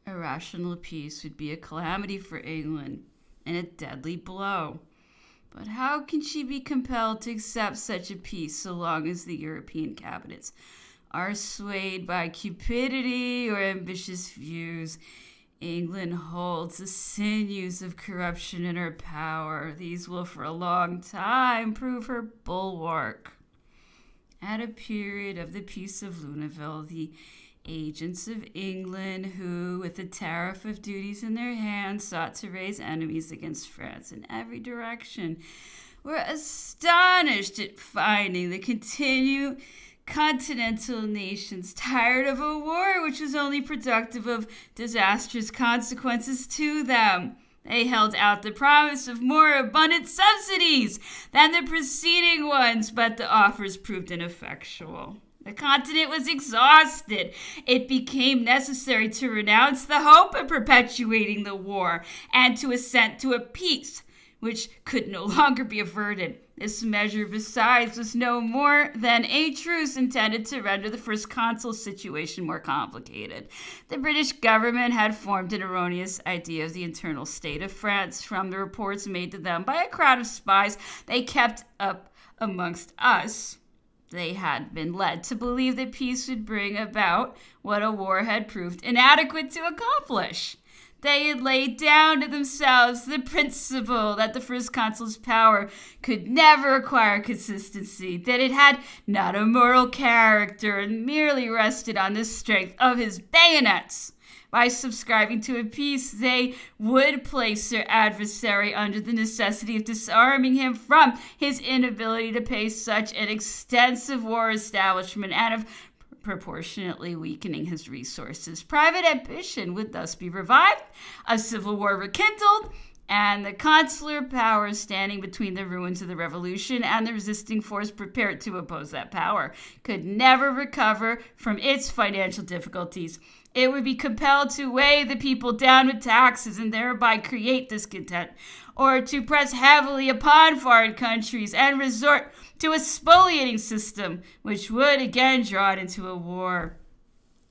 A rational peace would be a calamity for England and a deadly blow. But how can she be compelled to accept such a peace so long as the European cabinets are swayed by cupidity or ambitious views? England holds the sinews of corruption in her power. These will for a long time prove her bulwark. At a period of the Peace of Luneville, the agents of England who, with a tariff of duties in their hands, sought to raise enemies against France in every direction, were astonished at finding the continued continental nations tired of a war which was only productive of disastrous consequences to them. They held out the promise of more abundant subsidies than the preceding ones, but the offers proved ineffectual. The continent was exhausted. It became necessary to renounce the hope of perpetuating the war and to assent to a peace which could no longer be averted. This measure, besides, was no more than a truce intended to render the First Consul's situation more complicated. The British government had formed an erroneous idea of the internal state of France from the reports made to them by a crowd of spies they kept up amongst us. They had been led to believe that peace would bring about what a war had proved inadequate to accomplish. They had laid down to themselves the principle that the First Consul's power could never acquire consistency, that it had not a moral character and merely rested on the strength of his bayonets. By subscribing to a peace, they would place their adversary under the necessity of disarming him from his inability to pay such an extensive war establishment and of proportionately weakening his resources. Private ambition would thus be revived, a civil war rekindled, and the consular power standing between the ruins of the revolution and the resisting force prepared to oppose that power could never recover from its financial difficulties. It would be compelled to weigh the people down with taxes and thereby create discontent, or to press heavily upon foreign countries and resort to a spoliating system, which would again draw it into a war.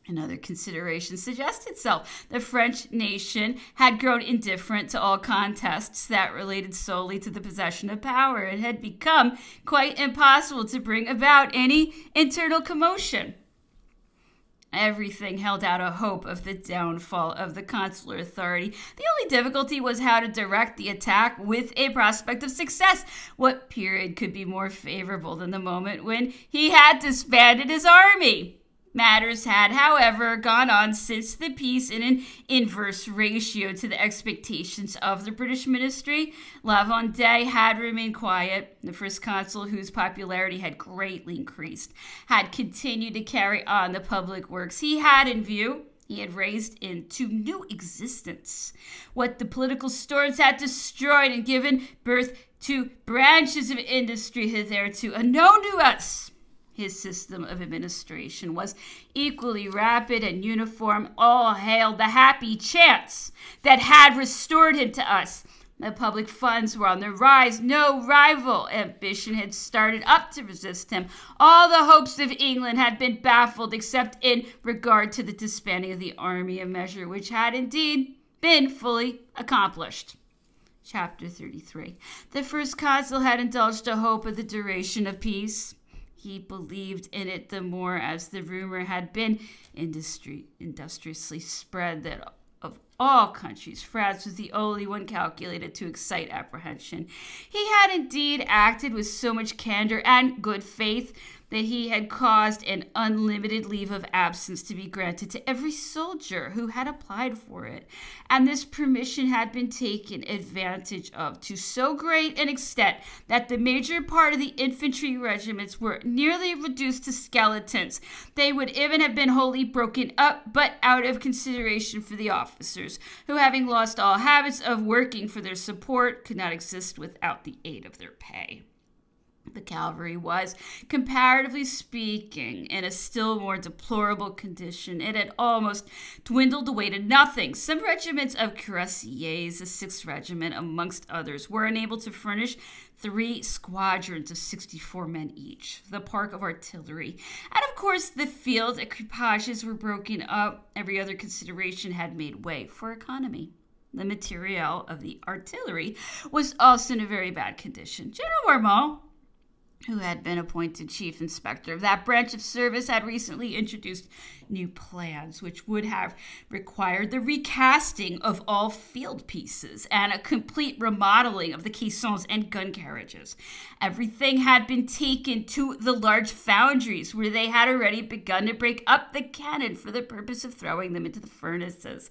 Another consideration suggests itself. The French nation had grown indifferent to all contests that related solely to the possession of power. It had become quite impossible to bring about any internal commotion. Everything held out a hope of the downfall of the consular authority. The only difficulty was how to direct the attack with a prospect of success. What period could be more favorable than the moment when he had disbanded his army? Matters had, however, gone on since the peace in an inverse ratio to the expectations of the British ministry. La Vendée had remained quiet. The First Consul, whose popularity had greatly increased, had continued to carry on the public works he had in view. He had raised into new existence what the political storms had destroyed and given birth to branches of industry hitherto unknown to us. His system of administration was equally rapid and uniform. All hailed the happy chance that had restored him to us. The public funds were on the rise. No rival ambition had started up to resist him. All the hopes of England had been baffled except in regard to the disbanding of the army, a measure which had indeed been fully accomplished. Chapter 33. The First Consul had indulged a hope of the duration of peace. He believed in it the more as the rumor had been industriously spread that of all countries, France was the only one calculated to excite apprehension. He had indeed acted with so much candor and good faith that he had caused an unlimited leave of absence to be granted to every soldier who had applied for it, and this permission had been taken advantage of to so great an extent that the major part of the infantry regiments were nearly reduced to skeletons. They would even have been wholly broken up, but out of consideration for the officers, who, having lost all habits of working for their support, could not exist without the aid of their pay. The cavalry was, comparatively speaking, in a still more deplorable condition. It had almost dwindled away to nothing. Some regiments of cuirassiers, the 6th Regiment amongst others, were unable to furnish 3 squadrons of 64 men each, the park of artillery. And of course, the field equipages were broken up. Every other consideration had made way for economy. The materiel of the artillery was also in a very bad condition. General Marmont, who had been appointed chief inspector of that branch of service, had recently introduced new plans which would have required the recasting of all field pieces and a complete remodeling of the caissons and gun carriages. Everything had been taken to the large foundries where they had already begun to break up the cannon for the purpose of throwing them into the furnaces.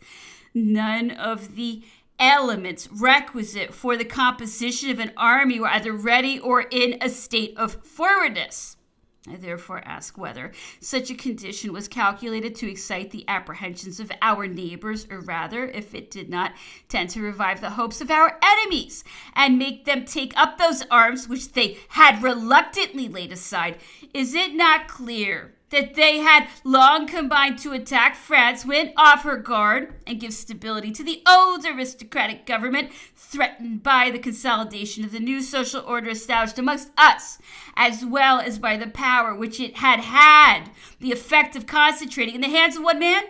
None of the elements requisite for the composition of an army were either ready or in a state of forwardness. I therefore ask whether such a condition was calculated to excite the apprehensions of our neighbors, or rather, if it did not tend to revive the hopes of our enemies and make them take up those arms which they had reluctantly laid aside. Is it not clear that they had long combined to attack France when off her guard and give stability to the old aristocratic government threatened by the consolidation of the new social order established amongst us, as well as by the power which it had the effect of concentrating in the hands of one man?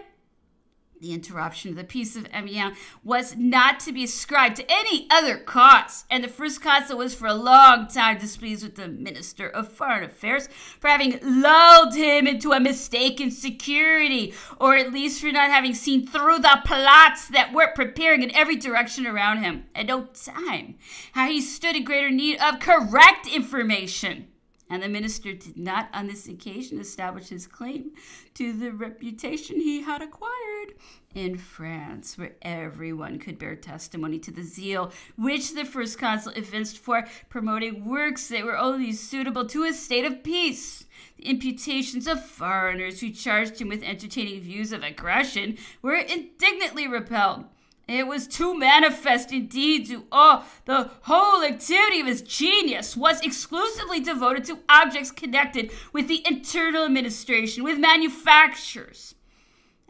The interruption of the peace of Amiens was not to be ascribed to any other cause, and the First Consul was for a long time displeased with the Minister of Foreign Affairs for having lulled him into a mistaken security, or at least for not having seen through the plots that were preparing in every direction around him. At no time how he stood in greater need of correct information. And the minister did not on this occasion establish his claim to the reputation he had acquired in France, where everyone could bear testimony to the zeal which the First Consul evinced for promoting works that were only suitable to a state of peace. The imputations of foreigners who charged him with entertaining views of aggression were indignantly repelled. It was too manifest indeed to all the whole activity of his genius was exclusively devoted to objects connected with the internal administration, with manufactures,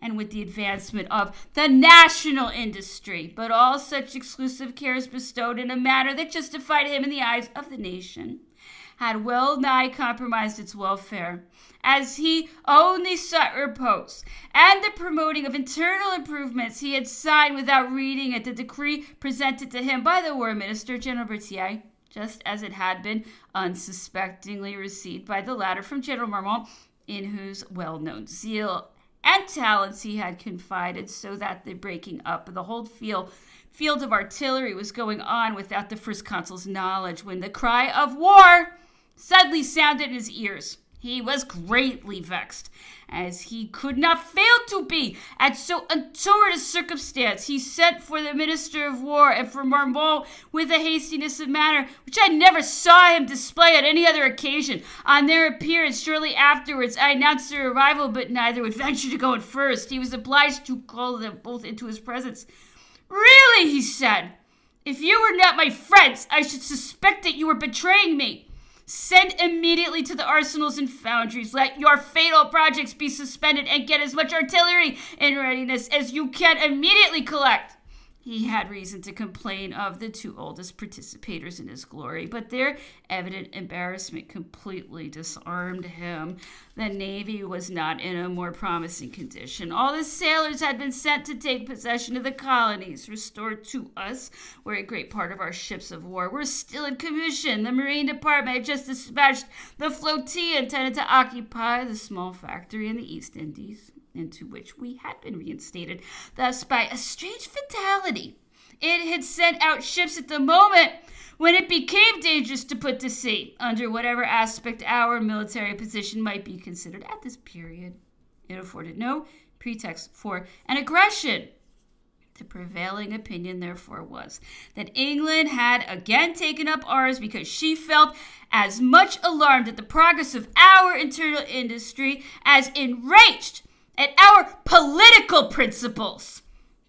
and with the advancement of the national industry, but all such exclusive cares bestowed in a manner that justified him in the eyes of the nation had well nigh compromised its welfare, as he only sought repose and the promoting of internal improvements. He had signed without reading it the decree presented to him by the War Minister, General Berthier, just as it had been unsuspectingly received by the latter from General Marmont, in whose well-known zeal and talents he had confided, so that the breaking up of the whole field of artillery was going on without the First Consul's knowledge. When the cry of war suddenly sounded in his ears, he was greatly vexed, as he could not fail to be at so untoward a circumstance. He sent for the Minister of War and for Marmont with a hastiness of manner which I never saw him display on any other occasion. On their appearance shortly afterwards, I announced their arrival, but neither would venture to go in first. He was obliged to call them both into his presence. "Really," he said, "if you were not my friends, I should suspect that you were betraying me. Send immediately to the arsenals and foundries. Let your fatal projects be suspended and get as much artillery in readiness as you can immediately collect." He had reason to complain of the 2 oldest participators in his glory, but their evident embarrassment completely disarmed him. The navy was not in a more promising condition. All the sailors had been sent to take possession of the colonies restored to us, where a great part of our ships of war were still in commission. The Marine Department had just dispatched the flotilla intended to occupy the small factory in the East Indies, into which we had been reinstated. Thus, by a strange fatality, it had sent out ships at the moment when it became dangerous to put to sea, under whatever aspect our military position might be considered at this period. It afforded no pretext for an aggression. The prevailing opinion, therefore, was that England had again taken up arms because she felt as much alarmed at the progress of our internal industry as enraged at our political principles.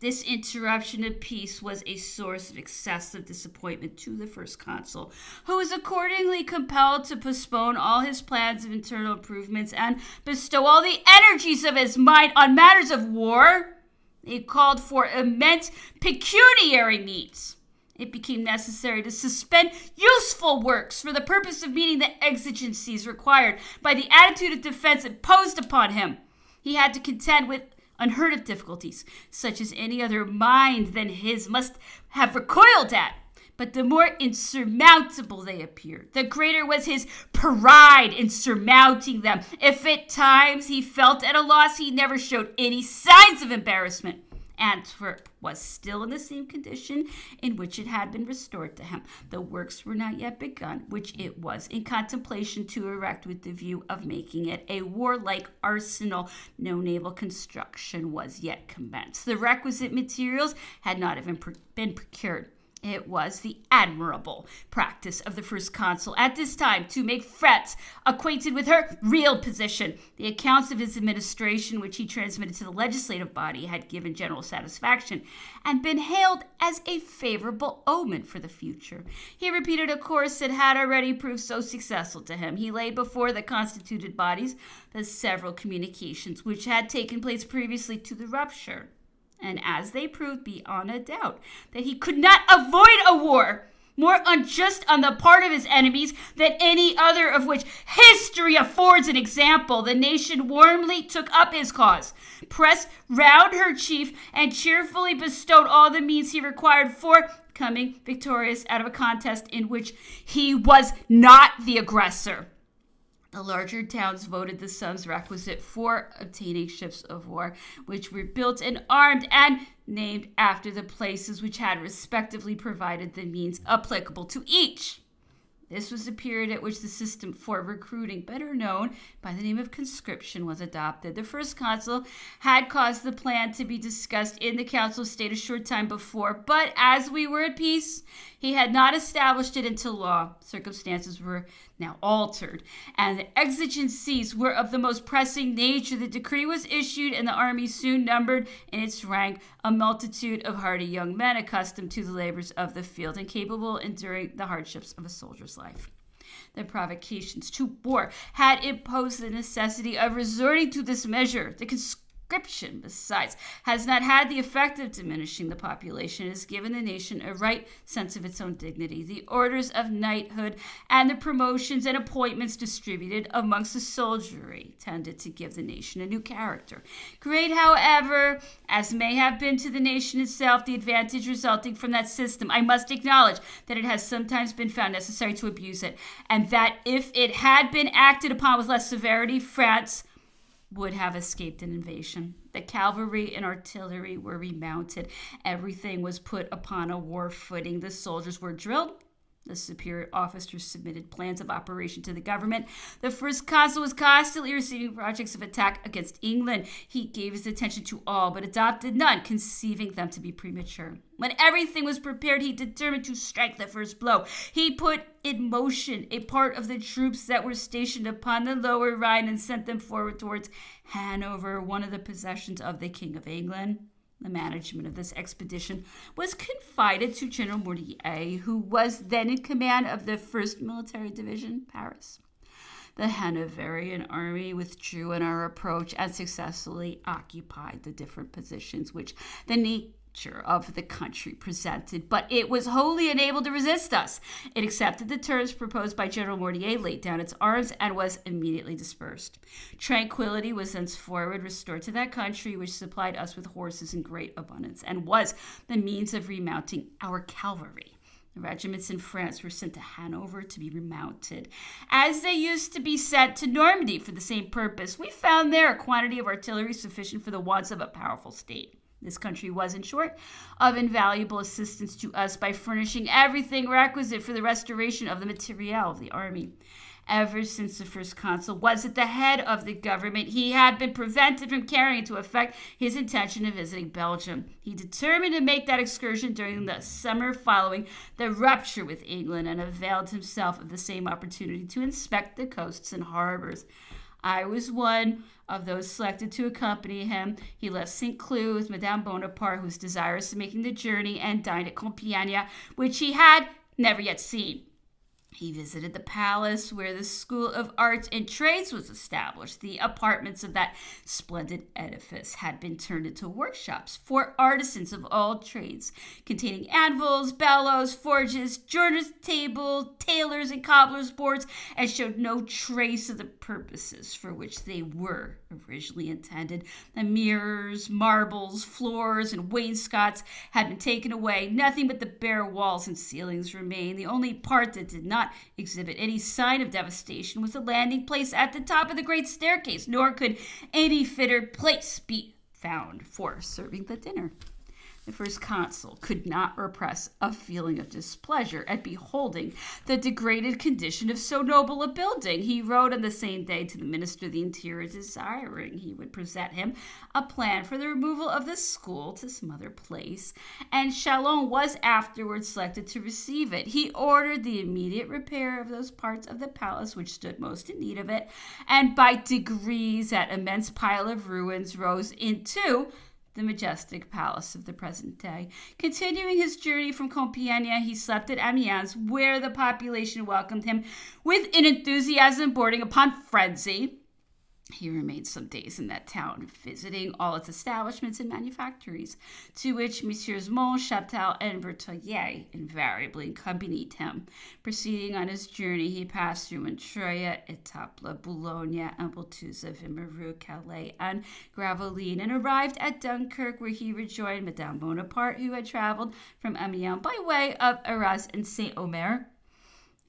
This interruption of peace was a source of excessive disappointment to the first consul, who was accordingly compelled to postpone all his plans of internal improvements and bestow all the energies of his mind on matters of war. He called for immense pecuniary needs. It became necessary to suspend useful works for the purpose of meeting the exigencies required by the attitude of defense imposed upon him. He had to contend with unheard of difficulties, such as any other mind than his must have recoiled at. But the more insurmountable they appeared, the greater was his pride in surmounting them. If at times he felt at a loss, he never showed any signs of embarrassment. Antwerp was still in the same condition in which it had been restored to him. The works were not yet begun, which it was in contemplation to erect with the view of making it a warlike arsenal. No naval construction was yet commenced. The requisite materials had not even been procured. It was the admirable practice of the first consul at this time to make France acquainted with her real position. The accounts of his administration, which he transmitted to the legislative body, had given general satisfaction and been hailed as a favorable omen for the future. He repeated a course that had already proved so successful to him. He laid before the constituted bodies the several communications which had taken place previously to the rupture. And as they proved beyond a doubt that he could not avoid a war more unjust on the part of his enemies than any other of which history affords an example, the nation warmly took up his cause, pressed round her chief, and cheerfully bestowed all the means he required for coming victorious out of a contest in which he was not the aggressor. The larger towns voted the sums requisite for obtaining ships of war, which were built and armed and named after the places which had respectively provided the means applicable to each. This was the period at which the system for recruiting, better known by the name of conscription, was adopted. The first consul had caused the plan to be discussed in the council of state a short time before, but as we were at peace, he had not established it into law. Circumstances were now altered, and the exigencies were of the most pressing nature. The decree was issued, and the army soon numbered in its rank a multitude of hardy young men accustomed to the labors of the field and capable of enduring the hardships of a soldier's life. The provocations to war had imposed the necessity of resorting to this measure. The conscription, besides, has not had the effect of diminishing the population. It has given the nation a right sense of its own dignity. The orders of knighthood and the promotions and appointments distributed amongst the soldiery tended to give the nation a new character. Great, however, as may have been to the nation itself the advantage resulting from that system, I must acknowledge that it has sometimes been found necessary to abuse it, and that if it had been acted upon with less severity, France would have escaped an invasion. The cavalry and artillery were remounted. Everything was put upon a war footing. The soldiers were drilled. The superior officers submitted plans of operation to the government. The first consul was constantly receiving projects of attack against England. He gave his attention to all, but adopted none, conceiving them to be premature. When everything was prepared, he determined to strike the first blow. He put in motion a part of the troops that were stationed upon the lower Rhine and sent them forward towards Hanover, one of the possessions of the King of England. The management of this expedition was confided to General Mortier, who was then in command of the 1st Military Division, Paris. The Hanoverian army withdrew on our approach and successfully occupied the different positions which the nature of the country presented, but it was wholly unable to resist us. It accepted the terms proposed by General Mortier, laid down its arms, and was immediately dispersed. Tranquility was thenceforward restored to that country, which supplied us with horses in great abundance, and was the means of remounting our cavalry. The regiments in France were sent to Hanover to be remounted, as they used to be sent to Normandy for the same purpose. We found there a quantity of artillery sufficient for the wants of a powerful state. This country was, in short, of invaluable assistance to us by furnishing everything requisite for the restoration of the materiel of the army. Ever since the first consul was at the head of the government, he had been prevented from carrying into effect his intention of visiting Belgium. He determined to make that excursion during the summer following the rupture with England, and availed himself of the same opportunity to inspect the coasts and harbors. I was one of those selected to accompany him. He left St. Cloud with Madame Bonaparte, who was desirous of making the journey, and dined at Compiègne, which he had never yet seen. He visited the palace where the School of Arts and Trades was established. The apartments of that splendid edifice had been turned into workshops for artisans of all trades, containing anvils, bellows, forges, joiners' tables, tailors, and cobblers' boards, and showed no trace of the purposes for which they were originally intended. The mirrors, marbles, floors, and wainscots had been taken away. Nothing but the bare walls and ceilings remained. The only part that did not exhibit any sign of devastation was the landing place at the top of the great staircase, nor could any fitter place be found for serving the dinner. The first consul could not repress a feeling of displeasure at beholding the degraded condition of so noble a building. He wrote on the same day to the Minister of the Interior, desiring he would present him a plan for the removal of the school to some other place, and Chalon was afterwards selected to receive it. He ordered the immediate repair of those parts of the palace which stood most in need of it, and by degrees that immense pile of ruins rose into the majestic palace of the present day. Continuing his journey from Compiègne, he slept at Amiens, where the population welcomed him with an enthusiasm bordering upon frenzy. He remained some days in that town, visiting all its establishments and manufactories, to which Messieurs Mont, Chaptal, and Berthollet invariably accompanied him. Proceeding on his journey, he passed through Montreuil, Etaples, Boulogne, Impultusa, Vimeroux, Calais, and Gravelines, and arrived at Dunkirk, where he rejoined Madame Bonaparte, who had traveled from Amiens by way of Arras and Saint-Omer.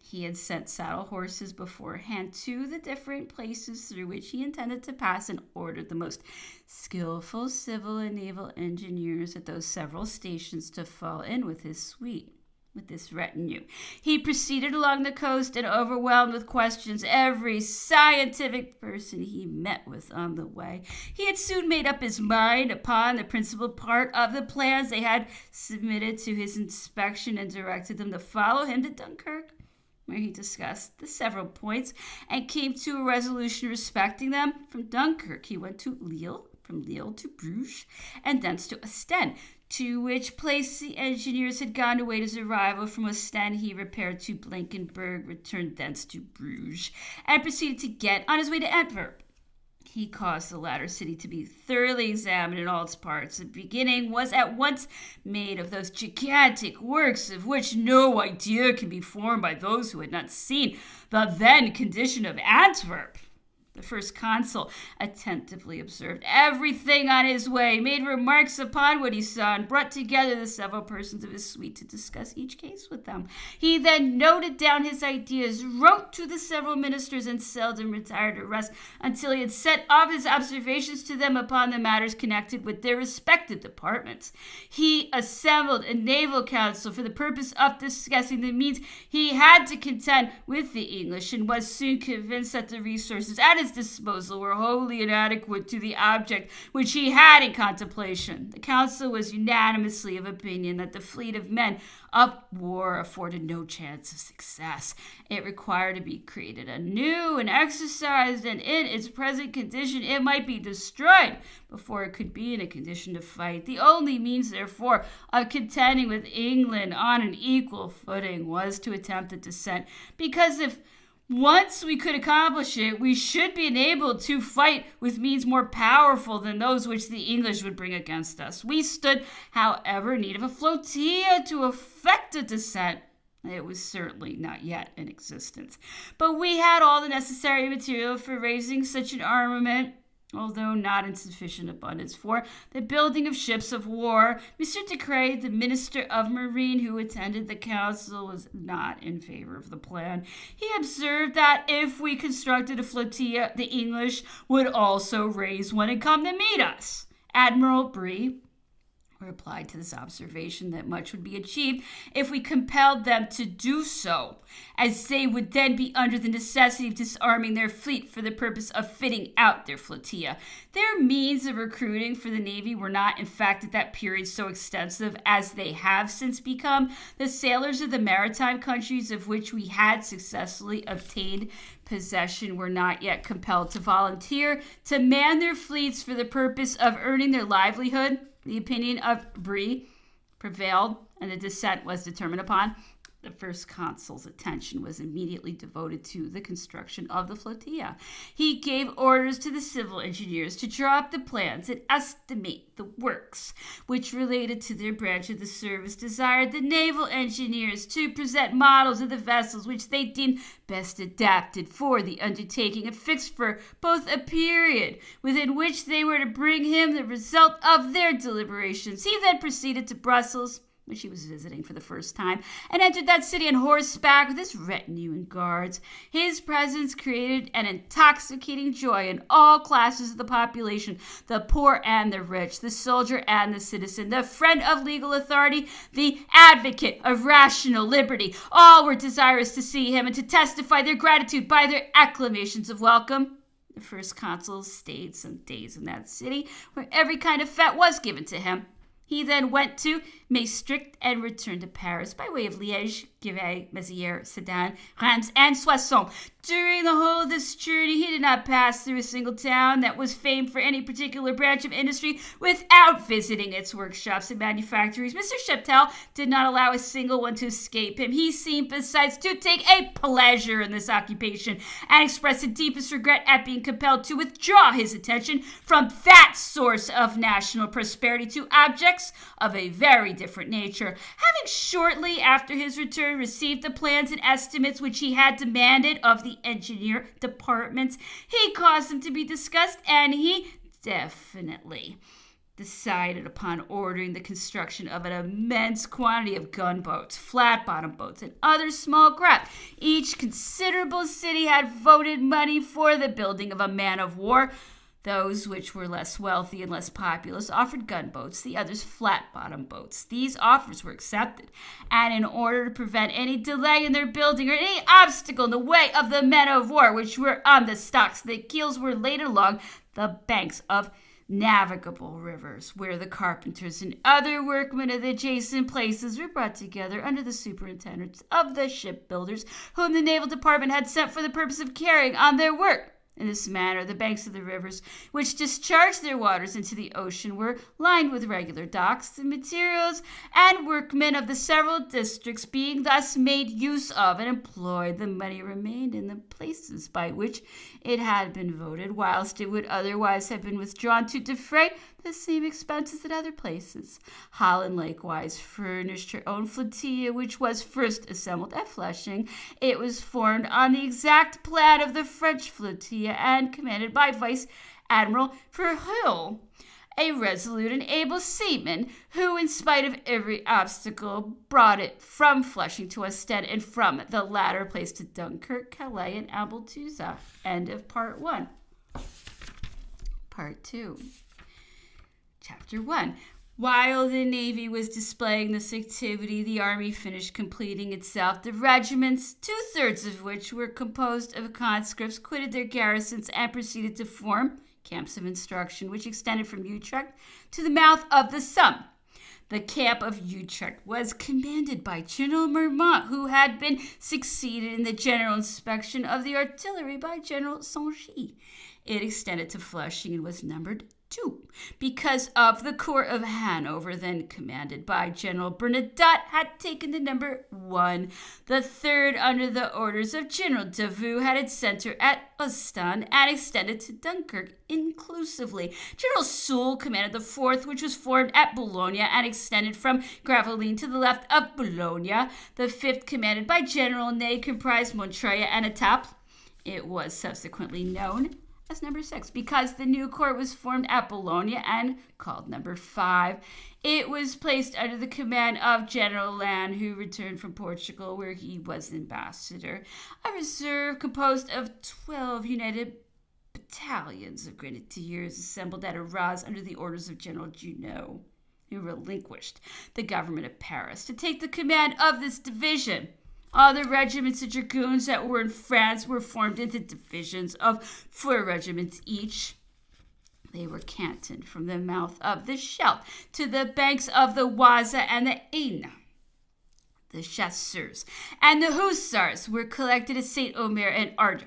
He had sent saddle horses beforehand to the different places through which he intended to pass, and ordered the most skillful civil and naval engineers at those several stations to fall in with his suite, with this retinue. He proceeded along the coast and overwhelmed with questions every scientific person he met with on the way. He had soon made up his mind upon the principal part of the plans they had submitted to his inspection, and directed them to follow him to Dunkirk, where he discussed the several points and came to a resolution respecting them. From Dunkirk he went to Lille, from Lille to Bruges, and thence to Ostend, to which place the engineers had gone to await his arrival. From Ostend he repaired to Blankenberg, returned thence to Bruges, and proceeded to Ghent on his way to Antwerp. He caused the latter city to be thoroughly examined in all its parts. The beginning was at once made of those gigantic works of which no idea can be formed by those who had not seen the then condition of Antwerp. The first consul attentively observed everything on his way, made remarks upon what he saw, and brought together the several persons of his suite to discuss each case with them. He then noted down his ideas, wrote to the several ministers, and seldom retired to rest until he had set off his observations to them upon the matters connected with their respective departments. He assembled a naval council for the purpose of discussing the means he had to contend with the English, and was soon convinced that the resources at his disposal were wholly inadequate to the object which he had in contemplation. The council was unanimously of opinion that the fleet of men of war afforded no chance of success. It required to be created anew and exercised, and in its present condition it might be destroyed before it could be in a condition to fight. The only means, therefore, of contending with England on an equal footing was to attempt a descent, because if once we could accomplish it, we should be enabled to fight with means more powerful than those which the English would bring against us. We stood, however, in need of a flotilla to effect a descent. It was certainly not yet in existence, but we had all the necessary material for raising such an armament, although not in sufficient abundance for the building of ships of war. Monsieur de Craye, the Minister of Marine, who attended the council, was not in favor of the plan. He observed that if we constructed a flotilla, the English would also raise one and come to meet us. Admiral Brie replied to this observation that much would be achieved if we compelled them to do so, as they would then be under the necessity of disarming their fleet for the purpose of fitting out their flotilla. Their means of recruiting for the Navy were not, in fact, at that period so extensive as they have since become. The sailors of the maritime countries of which we had successfully obtained possession were not yet compelled to volunteer to man their fleets for the purpose of earning their livelihood. The opinion of Brie prevailed, and the descent was determined upon. The first consul's attention was immediately devoted to the construction of the flotilla. He gave orders to the civil engineers to draw up the plans and estimate the works which related to their branch of the service, desired the naval engineers to present models of the vessels which they deemed best adapted for the undertaking, and fixed for both a period within which they were to bring him the result of their deliberations. He then proceeded to Brussels, which he was visiting for the first time, and entered that city on horseback with his retinue and guards. His presence created an intoxicating joy in all classes of the population, the poor and the rich, the soldier and the citizen, the friend of legal authority, the advocate of rational liberty. All were desirous to see him and to testify their gratitude by their acclamations of welcome. The first consul stayed some days in that city, where every kind of fete was given to him. He then went to Maastricht and returned to Paris by way of Liège, Givet, Mézières, Sedan, Reims, and Soissons. During the whole of this journey, he did not pass through a single town that was famed for any particular branch of industry without visiting its workshops and manufactories. Mr. Cheptel did not allow a single one to escape him. He seemed, besides, to take a pleasure in this occupation, and expressed the deepest regret at being compelled to withdraw his attention from that source of national prosperity to objects of a very different nature. Having shortly after his return received the plans and estimates which he had demanded of the engineer departments, he caused them to be discussed, and he definitely decided upon ordering the construction of an immense quantity of gunboats, flat-bottom boats, and other small craft. Each considerable city had voted money for the building of a man-of-war. Those which were less wealthy and less populous offered gunboats, the others flat-bottom boats. These offers were accepted, and in order to prevent any delay in their building or any obstacle in the way of the men-of-war which were on the stocks, the keels were laid along the banks of navigable rivers, where the carpenters and other workmen of the adjacent places were brought together under the superintendence of the shipbuilders, whom the naval department had sent for the purpose of carrying on their work. In this manner, the banks of the rivers, which discharged their waters into the ocean, were lined with regular docks, the materials and workmen of the several districts being thus made use of and employed. The money remained in the places by which it had been voted, whilst it would otherwise have been withdrawn to defray the same expenses at other places. Holland likewise furnished her own flotilla, which was first assembled at Flushing. It was formed on the exact plan of the French flotilla and commanded by Vice Admiral Verhuell, a resolute and able seaman, who, in spite of every obstacle, brought it from Flushing to Ostend, and from the latter place to Dunkirk, Calais, and Abaltuza. End of part 1. Part 2. Chapter 1. While the Navy was displaying this activity, the Army finished completing itself. The regiments, 2/3 of which were composed of conscripts, quitted their garrisons and proceeded to form camps of instruction, which extended from Utrecht to the mouth of the Somme. The camp of Utrecht was commanded by General Marmont, who had been succeeded in the general inspection of the artillery by General Songy. It extended to Flushing and was numbered 2, because of the Corps of Hanover, then commanded by General Bernadotte, had taken the number 1. The 3rd, under the orders of General Davout, had its center at Ostend and extended to Dunkirk inclusively. General Soult commanded the 4th, which was formed at Boulogne and extended from Gravelines to the left of Boulogne. The 5th, commanded by General Ney, comprised Montreuil and Etaples. It was subsequently known as number 6, because the new corps was formed at Boulogne and called number 5. It was placed under the command of General Lannes, who returned from Portugal, where he was ambassador. A reserve composed of 12 united battalions of grenadiers assembled at Arras under the orders of General Junot. who relinquished the government of Paris to take the command of this division. All the regiments of dragoons that were in France were formed into divisions of 4 regiments each. They were cantoned from the mouth of the Scheldt to the banks of the Oise and the Aisne. The chasseurs and the hussars were collected at Saint-Omer and Ardres.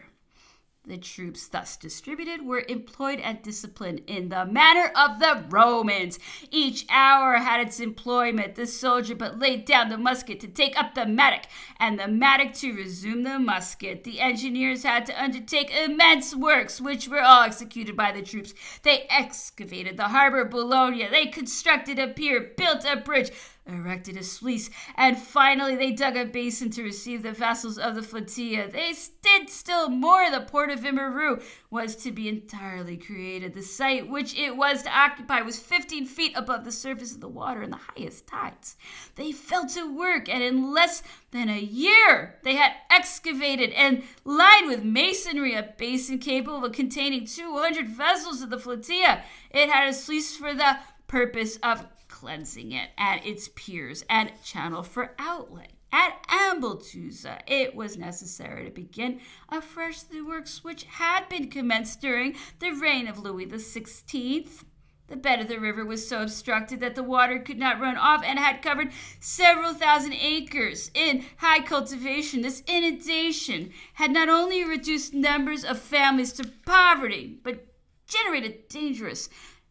The troops thus distributed were employed and disciplined in the manner of the Romans. Each hour had its employment. The soldier but laid down the musket to take up the mattock, and the mattock to resume the musket. The engineers had to undertake immense works, which were all executed by the troops. They excavated the harbor of Boulogne. They constructed a pier, built a bridge, erected a sluice, and finally they dug a basin to receive the vessels of the flotilla. They did still more. The port of Vimeroux was to be entirely created. The site which it was to occupy was 15 feet above the surface of the water in the highest tides. They fell to work, and in less than a year they had excavated and lined with masonry a basin capable of containing 200 vessels of the flotilla. It had a sluice for the purpose of cleansing it at its piers and channel for outlet. At Ambleteuse, it was necessary to begin afresh the works which had been commenced during the reign of Louis XVI. The bed of the river was so obstructed that the water could not run off and had covered several thousand acres in high cultivation. This inundation had not only reduced numbers of families to poverty, but generated dangerous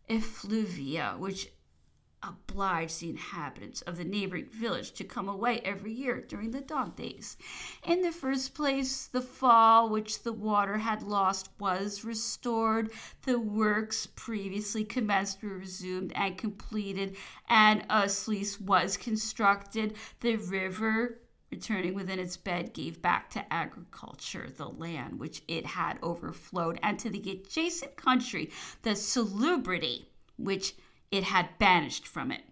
effluvia, which obliged the inhabitants of the neighboring village to come away every year during the dog days. In the first place, the fall which the water had lost was restored. The works previously commenced were resumed and completed, and a sluice was constructed. The river, returning within its bed, gave back to agriculture the land which it had overflowed, and to the adjacent country the salubrity which it had banished from it.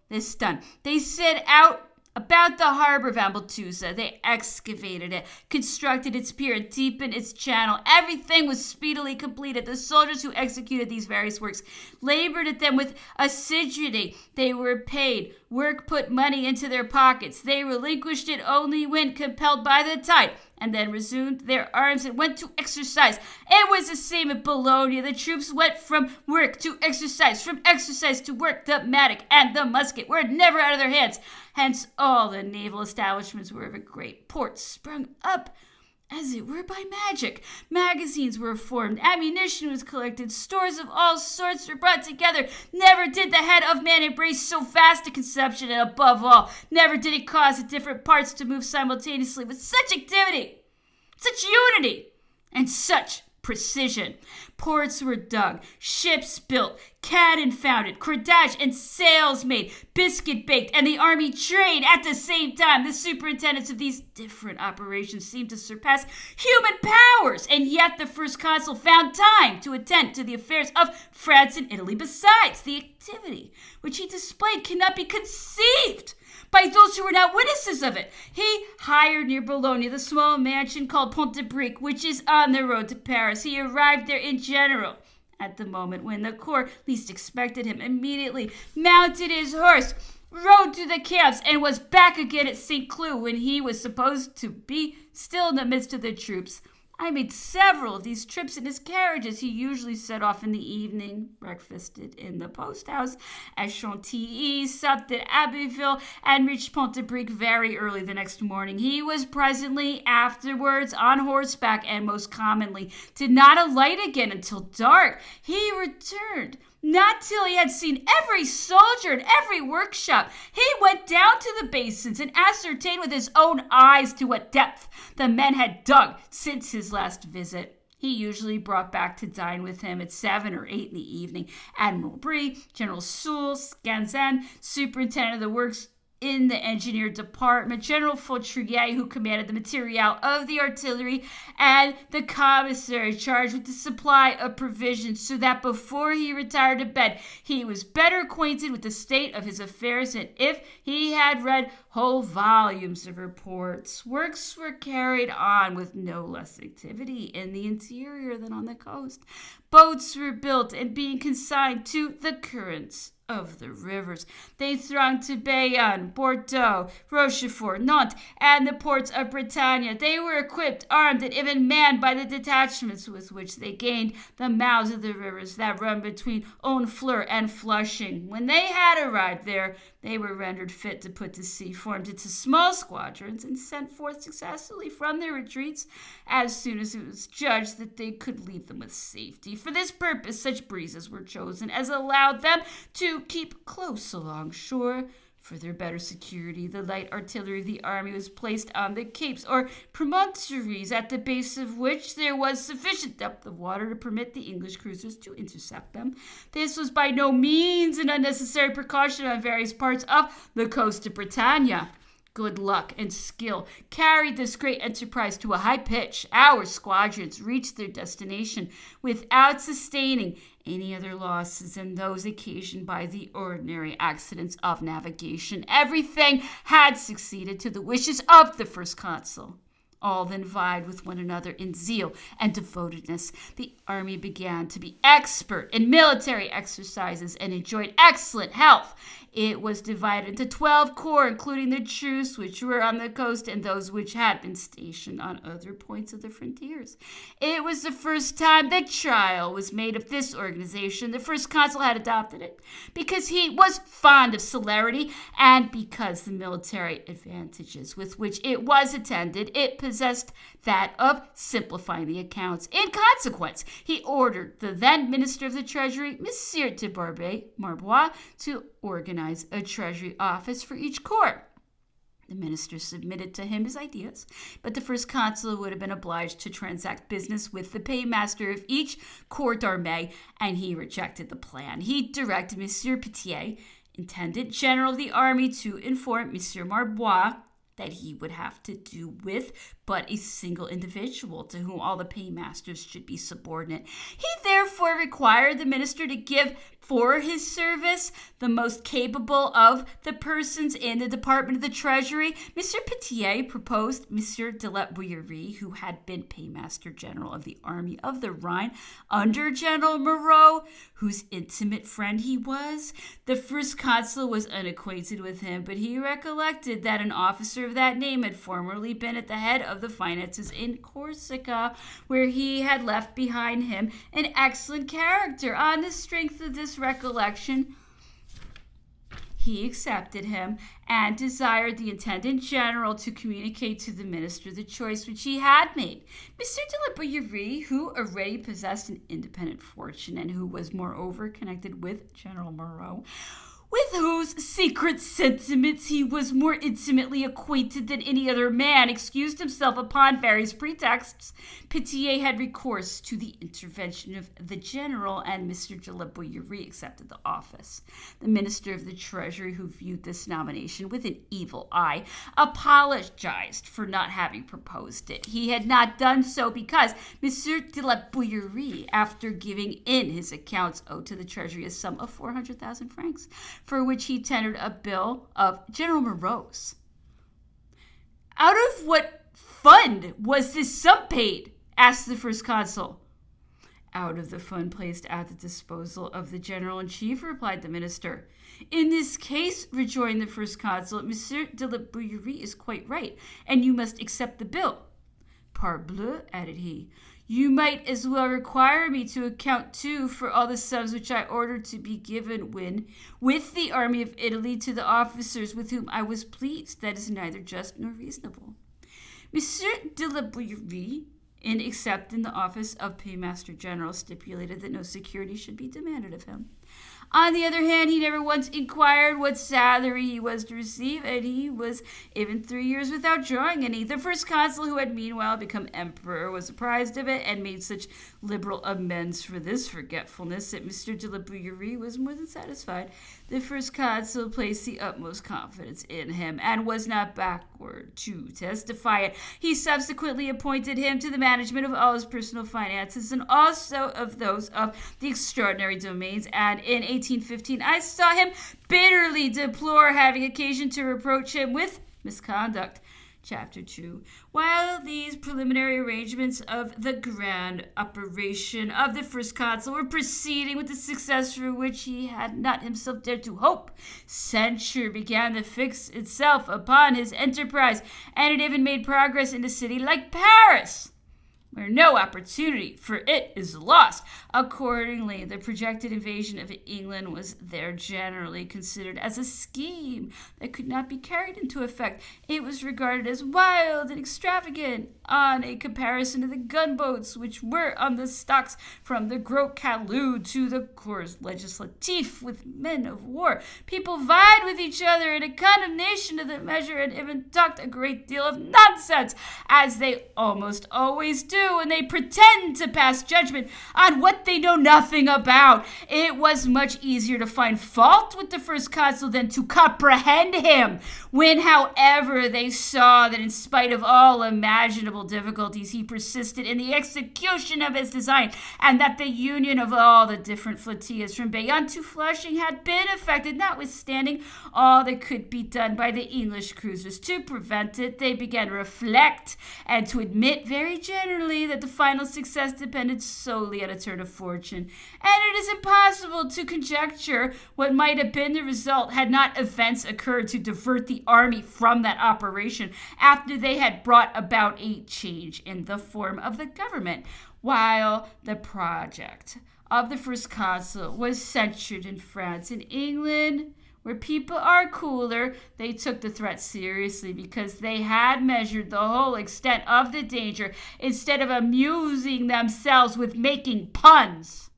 This done, they set out about the harbor of Ambleteuse. They excavated it, constructed its pier, and deepened its channel. Everything was speedily completed. The soldiers who executed these various works labored at them with assiduity. They were paid. Work put money into their pockets. They relinquished it only when compelled by the tide, and then resumed their arms and went to exercise. It was the same at Boulogne. The troops went from work to exercise, from exercise to work. The mattock and the musket were never out of their hands. Hence all the naval establishments were of a great port sprung up, as it were by magic. Magazines were formed, ammunition was collected, stores of all sorts were brought together. Never did the head of man embrace so vast a conception, and above all, never did it cause the different parts to move simultaneously with such activity, such unity, and such precision. Ports were dug, ships built, cannon founded, cordage and sails made, biscuit baked, and the army trained at the same time. The superintendents of these different operations seemed to surpass human powers, and yet the first consul found time to attend to the affairs of France and Italy. Besides, the activity which he displayed cannot be conceived by those who were not witnesses of it. He hired near Boulogne the small mansion called Pont de Brique, which is on the road to Paris. He arrived there in general at the moment when the corps least expected him, immediately mounted his horse, rode to the camps, and was back again at St. Cloud when he was supposed to be still in the midst of the troops. I made several of these trips in his carriages. He usually set off in the evening, breakfasted in the post house at Chantilly, supped at Abbeville, and reached Pont de Brique very early the next morning. He was presently afterwards on horseback, and most commonly did not alight again until dark. He returned not till he had seen every soldier and every workshop. He went down to the basins and ascertained with his own eyes to what depth the men had dug since his last visit. He usually brought back to dine with him at 7 or 8 in the evening Admiral Brie, General Soult, Scanzan, superintendent of the works in the engineer department, General Fautrier, who commanded the materiel of the artillery, and the commissary charged with the supply of provisions, so that before he retired to bed, he was better acquainted with the state of his affairs than if he had read whole volumes of reports. Works were carried on with no less activity in the interior than on the coast. Boats were built and being consigned to the currents of the rivers. They thronged to Bayonne, Bordeaux, Rochefort, Nantes, and the ports of Bretagne. They were equipped, armed, and even manned by the detachments with which they gained the mouths of the rivers that run between Honfleur and Flushing. When they had arrived there, they were rendered fit to put to sea, formed into small squadrons, and sent forth successfully from their retreats as soon as it was judged that they could leave them with safety. For this purpose, such breezes were chosen as allowed them to keep close along shore. For their better security, the light artillery of the army was placed on the capes or promontories, at the base of which there was sufficient depth of water to permit the English cruisers to intercept them. This was by no means an unnecessary precaution on various parts of the coast of Bretagne. Good luck and skill carried this great enterprise to a high pitch. Our squadrons reached their destination without sustaining any other losses than those occasioned by the ordinary accidents of navigation. Everything had succeeded to the wishes of the first consul. All then vied with one another in zeal and devotedness. The army began to be expert in military exercises and enjoyed excellent health. It was divided into 12 corps, including the troops which were on the coast and those which had been stationed on other points of the frontiers. It was the first time that trial was made of this organization. The first consul had adopted it because he was fond of celerity and because the military advantages with which it was attended, it possessed that of simplifying the accounts. In consequence, he ordered the then Minister of the Treasury, Monsieur de Marbois, to organize a treasury office for each corps. The minister submitted to him his ideas, but the first consul would have been obliged to transact business with the paymaster of each corps d'armée, and he rejected the plan. He directed Monsieur Petier, Intendant General of the Army, to inform Monsieur Marbois that he would have to do with but a single individual to whom all the paymasters should be subordinate. He therefore required the minister to give for his service the most capable of the persons in the Department of the Treasury. Monsieur Petier proposed Monsieur de la Bouillerie, who had been paymaster general of the Army of the Rhine under General Moreau, whose intimate friend he was. The first consul was unacquainted with him, but he recollected that an officer of that name had formerly been at the head of the finances in Corsica, where he had left behind him an excellent character. On the strength of this recollection, he accepted him and desired the Intendant General to communicate to the minister the choice which he had made. Monsieur de la Bouillerie, who already possessed an independent fortune and who was moreover connected with General Moreau, with whose secret sentiments he was more intimately acquainted than any other man, excused himself upon various pretexts. Petier had recourse to the intervention of the general, and Mr. de la Bouillerie accepted the office. The Minister of the Treasury, who viewed this nomination with an evil eye, apologized for not having proposed it. He had not done so because Monsieur de la Bouillerie, after giving in his accounts, owed to the Treasury a sum of 400,000 francs. For which he tendered a bill of General Moreau's. Out of what fund was this sum paid? Asked the first consul. Out of the fund placed at the disposal of the general-in-chief, replied the minister. In this case, rejoined the first consul, Monsieur de la Bouillerie is quite right, and you must accept the bill. Parbleu, added he, you might as well require me to account, too, for all the sums which I ordered to be given when, with the army of Italy, to the officers with whom I was pleased. That is neither just nor reasonable. Monsieur de la Bouillerie, in accepting the office of Paymaster General, stipulated that no security should be demanded of him. On the other hand, he never once inquired what salary he was to receive, and he was even 3 years without drawing any. The first consul, who had meanwhile become emperor, was apprised of it and made such liberal amends for this forgetfulness that Mr. de la Bouillerie was more than satisfied. The first consul placed the utmost confidence in him and was not backward to testify it. He subsequently appointed him to the management of all his personal finances and also of those of the extraordinary domains, and in 1815 I saw him bitterly deplore having occasion to reproach him with misconduct. Chapter 2. While these preliminary arrangements of the grand operation of the first consul were proceeding with the success for which he had not himself dared to hope, censure began to fix itself upon his enterprise, and it even made progress in a city like Paris, where no opportunity for it is lost. Accordingly, the projected invasion of England was there generally considered as a scheme that could not be carried into effect. It was regarded as wild and extravagant on a comparison of the gunboats which were on the stocks from the Gros Caillou to the Corps Legislatif with men of war. People vied with each other in a condemnation of the measure and even talked a great deal of nonsense, as they almost always do when they pretend to pass judgment on what they know nothing about. It was much easier to find fault with the first consul than to comprehend him. When, however, they saw that in spite of all imaginable difficulties, he persisted in the execution of his design, and that the union of all the different flotillas from Bayonne to Flushing had been effected, notwithstanding all that could be done by the English cruisers to prevent it, they began to reflect and to admit very generally that the final success depended solely on a turn of fortune, and it is impossible to conjecture what might have been the result had not events occurred to divert the army from that operation after they had brought about a change in the form of the government. While the project of the first consul was censured in France and England, where people are cooler, they took the threat seriously because they had measured the whole extent of the danger instead of amusing themselves with making puns.